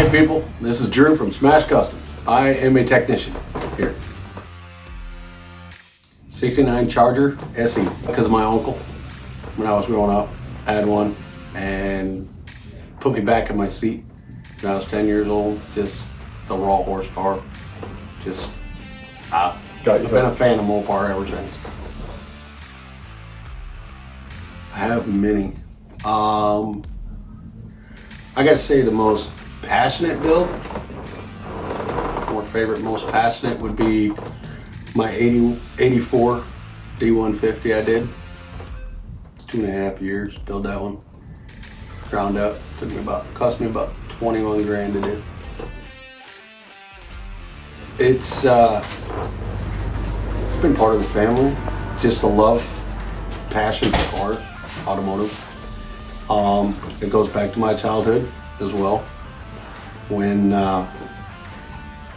Hey people, this is Drew from Smash Customs. I am a technician here. 69 Charger SE, because of my uncle. When I was growing up, I had one and put me back in my seat when I was 10 years old. Just the raw horsepower. I've been a fan of Mopar ever since. I have many. I gotta say the most passionate build, most passionate would be my 84 D150 I did. 2.5 years, build that one. Ground up, cost me about 21 grand to do. It's been part of the family, just the love, passion for cars, automotive. It goes back to my childhood as well. When I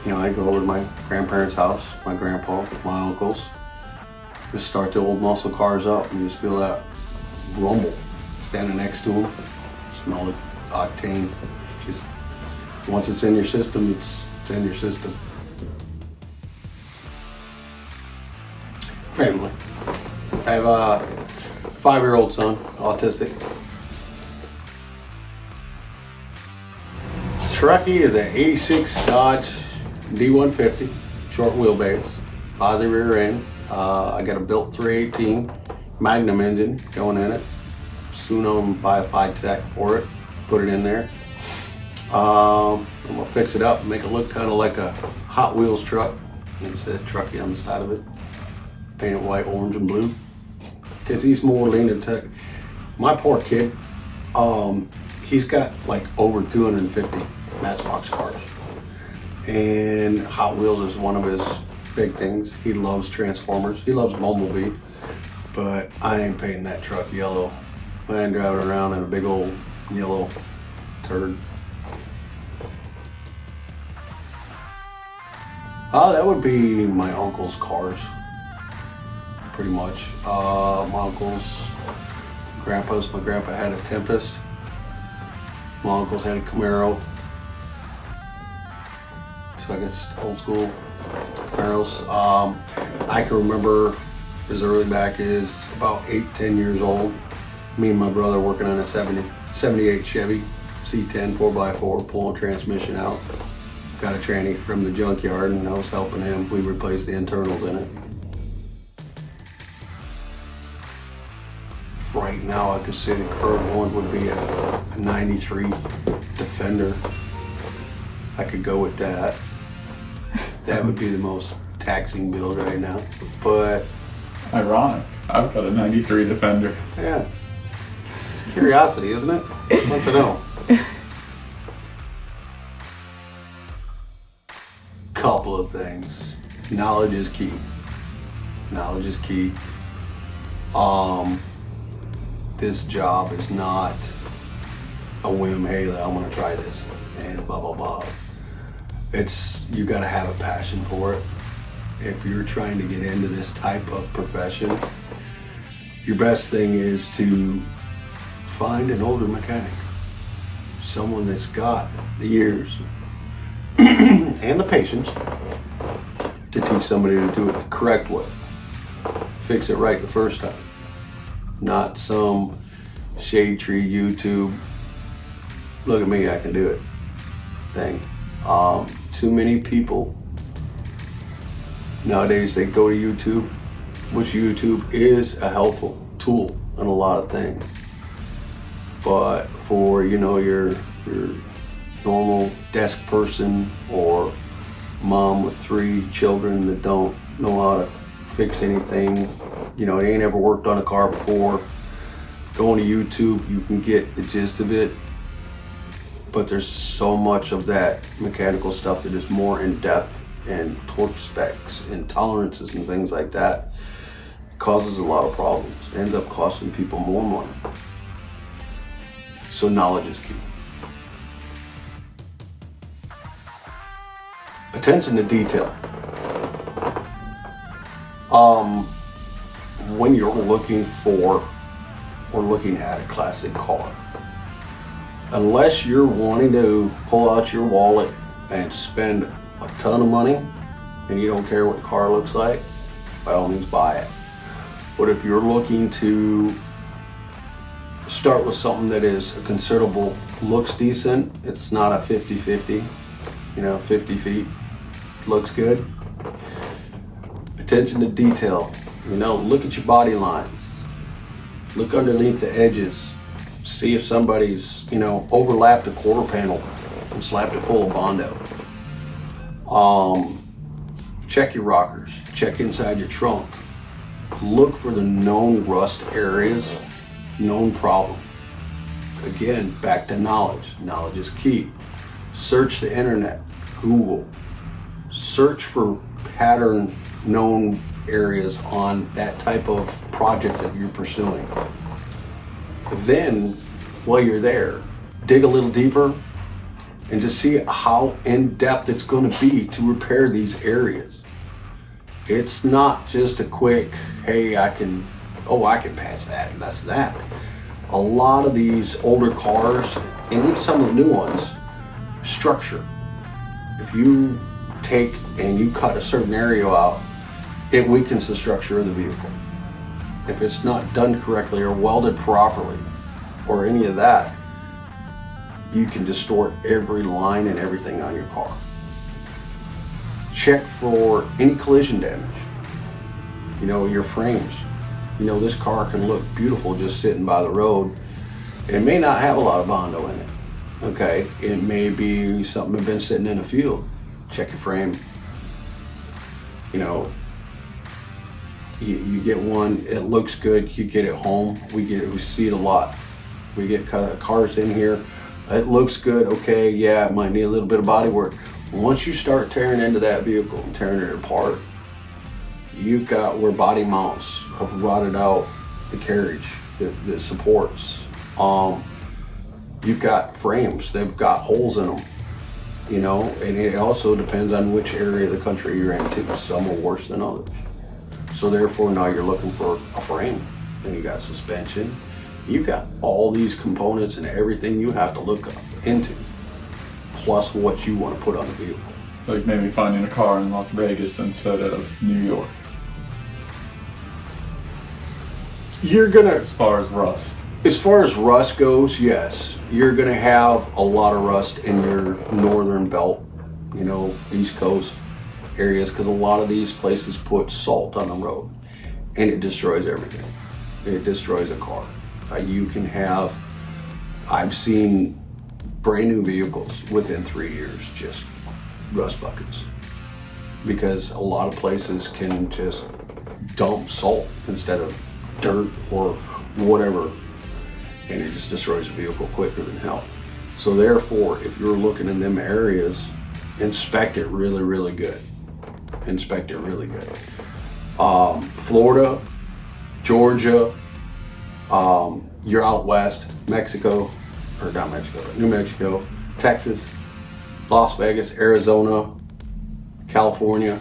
go over to my grandparents' house, my grandpa, my uncles, just start the old muscle cars up and just feel that rumble standing next to them, smell the octane. Just once it's in your system, it's in your system. Family. I have a 5-year-old son, autistic. Truckee is an 86 Dodge D150, short wheelbase, Aussie rear end. I got a built 318 Magnum engine going in it. Soon I'm gonna buy a Fi-Tech for it, put it in there. I'm gonna fix it up and make it look kind of like a Hot Wheels truck instead of Truckee on the side of it. Paint it white, orange, and blue. Because he's more leaning to, my poor kid, he's got like over 250 Matchbox cars. And Hot Wheels is one of his big things. He loves Transformers. He loves Bumblebee. But I ain't painting that truck yellow. I ain't driving around in a big old yellow turd. That would be my uncle's cars. Pretty much. My uncle's, my grandpa had a Tempest. My uncle's had a Camaro. So I guess old school Camaros. I can remember as early back as about 8-10 years old, me and my brother working on a 78 Chevy C10 4x4, pulling transmission out. Got a tranny from the junkyard and I was helping him. We replaced the internals in it. Right now, I could say the current one would be a 93 Defender. I could go with that. That would be the most taxing build right now. But ironic. I've got a 93 Defender. Yeah. Curiosity, isn't it? Want to know. Couple of things. Knowledge is key. Knowledge is key. This job is not a whim, hey, I'm gonna try this and blah, blah, blah. You gotta have a passion for it. If you're trying to get into this type of profession, your best thing is to find an older mechanic. Someone that's got the years and the patience to teach somebody to do it the correct way. Fix it right the first time. Not some shade tree YouTube, look at me, I can do it thing. Too many people nowadays, they go to YouTube, which YouTube is a helpful tool in a lot of things. But for, your normal desk person or mom with 3 children that don't know how to fix anything, they ain't ever worked on a car before, going to YouTube, you can get the gist of it. But there's so much of that mechanical stuff that is more in depth, and torque specs and tolerances and things like that. Causes a lot of problems. Ends up costing people more money. So knowledge is key. Attention to detail. When you're looking at a classic car, unless you're wanting to pull out your wallet and spend a ton of money and you don't care what the car looks like, by all means buy it. But if you're looking to start with something that is a considerable, looks decent, it's not a 50-50, 50 feet, looks good. Attention to detail, look at your body lines, look underneath the edges, see if somebody's, overlapped a quarter panel and slapped it full of Bondo. Check your rockers, check inside your trunk. Look for the known rust areas, known problem. Again, back to knowledge. Knowledge is key. Search the internet, Google. Search for pattern known areas on that type of project that you're pursuing. Then, while you're there, dig a little deeper and to see how in-depth it's going to be to repair these areas. It's not just a quick, hey, I can patch that and that's that. A lot of these older cars, and even some of the new ones, structure. If you take and you cut a certain area out, it weakens the structure of the vehicle. If it's not done correctly or welded properly or any of that, you can distort every line and everything on your car. Check for any collision damage. Your frames. This car can look beautiful just sitting by the road. And it may not have a lot of Bondo in it. Okay, it may be something that's been sitting in a field. Check your frame. You get one, it looks good, you get it home. We see it a lot. We get cars in here, it looks good, okay, yeah, it might need a little bit of body work. Once you start tearing into that vehicle and tearing it apart, you've got where body mounts have rotted out the carriage, the supports. You've got frames, they've got holes in them, and it also depends on which area of the country you're in too. Some are worse than others. So therefore now you're looking for a frame, and you got suspension, you got all these components and everything you have to look into, plus what you want to put on the vehicle. Like maybe finding a car in Las Vegas instead of New York. As far as rust goes, yes, you're gonna have a lot of rust in your northern belt, East Coast areas, because a lot of these places put salt on the road and it destroys everything. It destroys a car. I've seen brand new vehicles within 3 years, just rust buckets, because a lot of places can just dump salt instead of dirt or whatever, and it just destroys the vehicle quicker than hell. So therefore, if you're looking in them areas, inspect it really, really good. Inspect it really good. Florida, Georgia, you're out west, Mexico, or not Mexico, but New Mexico, Texas, Las Vegas, Arizona, California,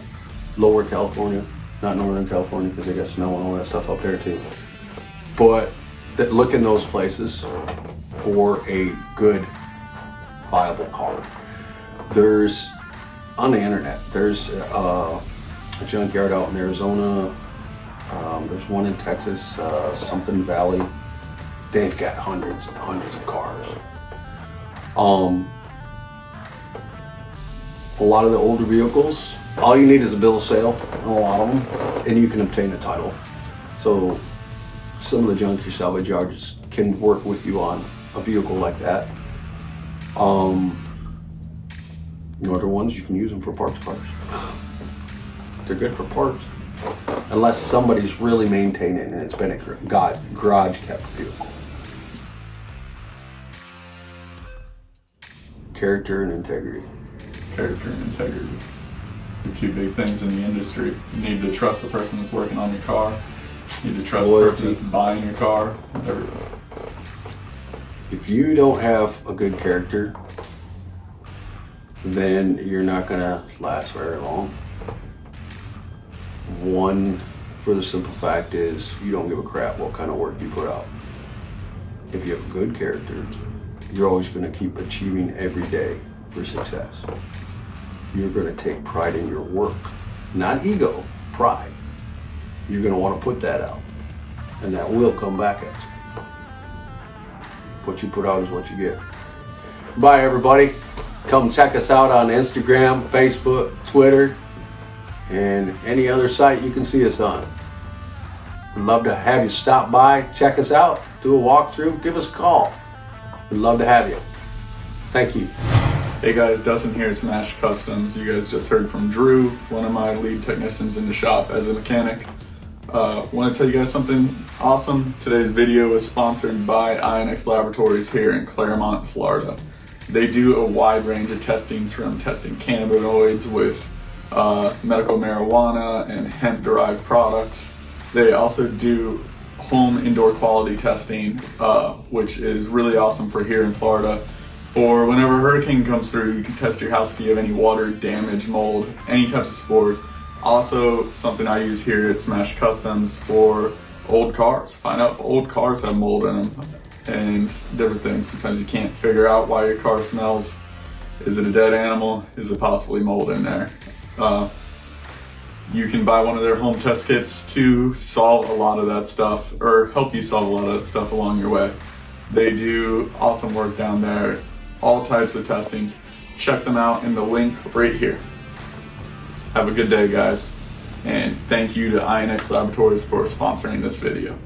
lower California, not northern California because they got snow and all that stuff up there too. But look in those places for a good, viable car. There's, on the internet, there's a junkyard out in Arizona, there's one in Texas, something Valley. They've got hundreds and hundreds of cars. A lot of the older vehicles, all you need is a bill of sale on a lot of them, and you can obtain a title. So some of the junkyard salvage yards can work with you on a vehicle like that. Other ones, you can use them for parts cars. They're good for parts, unless somebody's really maintaining it and it's been a garage kept vehicle. Character and integrity. Character and integrity. The two big things in the industry. You need to trust the person that's working on your car. You need to trust the person that's buying your car. Everything. If you don't have a good character, then you're not gonna last very long. One, for the simple fact is, you don't give a crap what kind of work you put out. If you have a good character, you're always going to keep achieving every day for success. You're going to take pride in your work, not ego, pride. You're going to want to put that out, and that will come back at you. What you put out is what you get. Bye, everybody. Come check us out on Instagram, Facebook, Twitter, and any other site you can see us on. We'd love to have you stop by, check us out, do a walkthrough, give us a call. We'd love to have you. Thank you. Hey guys, Dustin here at Smash Customs. You guys just heard from Drew, one of my lead technicians in the shop as a mechanic. Want to tell you guys something awesome. Today's video is sponsored by INX Laboratories here in Claremont, Florida. They do a wide range of testings, from testing cannabinoids with medical marijuana and hemp-derived products. They also do home indoor quality testing, which is really awesome for here in Florida. For whenever a hurricane comes through, you can test your house if you have any water damage, mold, any types of spores. Also, something I use here at Smash Customs for old cars. Find out if old cars have mold in them and different things. Sometimes you can't figure out why your car smells. Is it a dead animal? Is it possibly mold in there? You can buy one of their home test kits to solve a lot of that stuff, or help you solve a lot of that stuff along your way. They do awesome work down there, all types of testings. Check them out in the link right here. Have a good day, guys, and thank you to INX Laboratories for sponsoring this video.